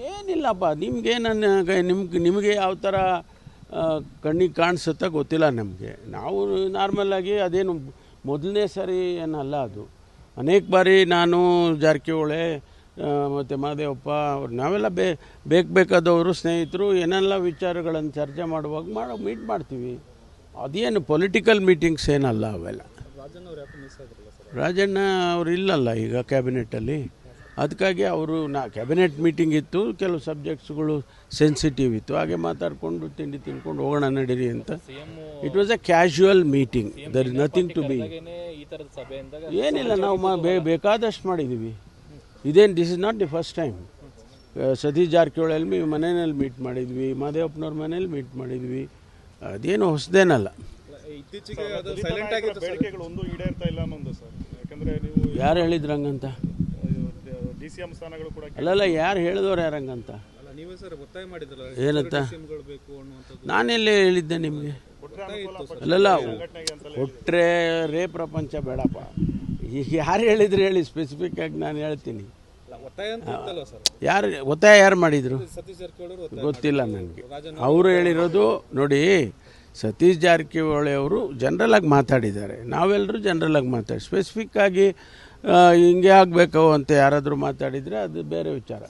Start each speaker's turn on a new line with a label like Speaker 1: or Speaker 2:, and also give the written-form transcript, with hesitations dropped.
Speaker 1: ಏನಿಲ್ಲಪ್ಪ, ನಿಮಗೆ ಯಾವ ಥರ ಕಣ್ಣಿಗೆ ಕಾಣಿಸುತ್ತಾ ಗೊತ್ತಿಲ್ಲ ನಮಗೆ. ನಾವು ನಾರ್ಮಲಾಗಿ ಅದೇನು ಮೊದಲನೇ ಸರಿ ಏನಲ್ಲ, ಅದು ಅನೇಕ ಬಾರಿ ನಾನು ಜಾರಕಿಹೊಳಿ ಮತ್ತು ಮಹದೇವಪ್ಪ ನಾವೆಲ್ಲ ಬೇಕಾದವರು ಸ್ನೇಹಿತರು ಏನೆಲ್ಲ ವಿಚಾರಗಳನ್ನು ಚರ್ಚೆ ಮಾಡುವಾಗ ಮೀಟ್ ಮಾಡ್ತೀವಿ. ಅದೇನು ಪೊಲಿಟಿಕಲ್ ಮೀಟಿಂಗ್ಸ್ ಏನಲ್ಲ ಅವೆಲ್ಲ. ರಾಜಣ್ಣ ಅವರು ಇಲ್ಲಲ್ಲ ಈಗ ಕ್ಯಾಬಿನೆಟಲ್ಲಿ, ಅದಕ್ಕಾಗಿ ಅವರು ಕ್ಯಾಬಿನೆಟ್ ಮೀಟಿಂಗ್ ಇತ್ತು, ಕೆಲವು ಸಬ್ಜೆಕ್ಟ್ಸ್ಗಳು ಸೆನ್ಸಿಟಿವ್ ಇತ್ತು, ಹಾಗೆ ಮಾತಾಡಿಕೊಂಡು ತಿಂಡಿ ತಿನ್ಕೊಂಡು ಹೋಗೋಣ ನಡೀರಿ ಅಂತ. It was a casual meeting, there is nothing to be. ಏನಿಲ್ಲ, ನಾವು ಬೇಕಾದಷ್ಟು ಮಾಡಿದ್ದೀವಿ. This is not the first time. Satish Jarkiholi ಮನೆಯಲ್ಲಿ ಮೀಟ್ ಮಾಡಿದ್ವಿ, ಮಹದೇವಪ್ಪನವ್ರ ಮನೇಲಿ ಮೀಟ್ ಮಾಡಿದ್ವಿ, ಅದೇನು ಹೊಸದೇನಲ್ಲ. ಯಾರು ಹೇಳಿದ್ರು ಹಂಗಂತ? ಅಲ್ಲಲ್ಲ, ಯಾರು ಹೇಳಿದವ್ರು ಯಾರಂಗಂತ? ಏನಂತ ನಾನೆಲ್ಲೇ ಹೇಳಿದ್ದೆ ನಿಮಗೆ? ಅಲ್ಲಲ್ಲ, ಕೊಟ್ಟರೆ ಪ್ರಪಂಚ ಬೇಡಪ್ಪ. ಈಗ ಯಾರು ಹೇಳಿದ್ರು ಹೇಳಿ, ಸ್ಪೆಸಿಫಿಕ್ ಆಗಿ ನಾನು ಹೇಳ್ತೀನಿ. ಒತ್ತಾಯ ಮಾಡಿದರು ಗೊತ್ತಿಲ್ಲ ನನಗೆ. ಅವರು ಹೇಳಿರೋದು ನೋಡಿ, ಸತೀಶ್ ಜಾರಕಿಹೊಳಿ ಅವರು ಜನರಲಾಗಿ ಮಾತಾಡಿದ್ದಾರೆ, ನಾವೆಲ್ಲರೂ ಜನರಲಾಗಿ ಮಾತಾಡಿ, ಸ್ಪೆಸಿಫಿಕ್ ಆಗಿ ಹಿಂಗೆ ಆಗಬೇಕು ಅಂತ ಯಾರಾದರೂ ಮಾತಾಡಿದರೆ ಅದು ಬೇರೆ ವಿಚಾರ.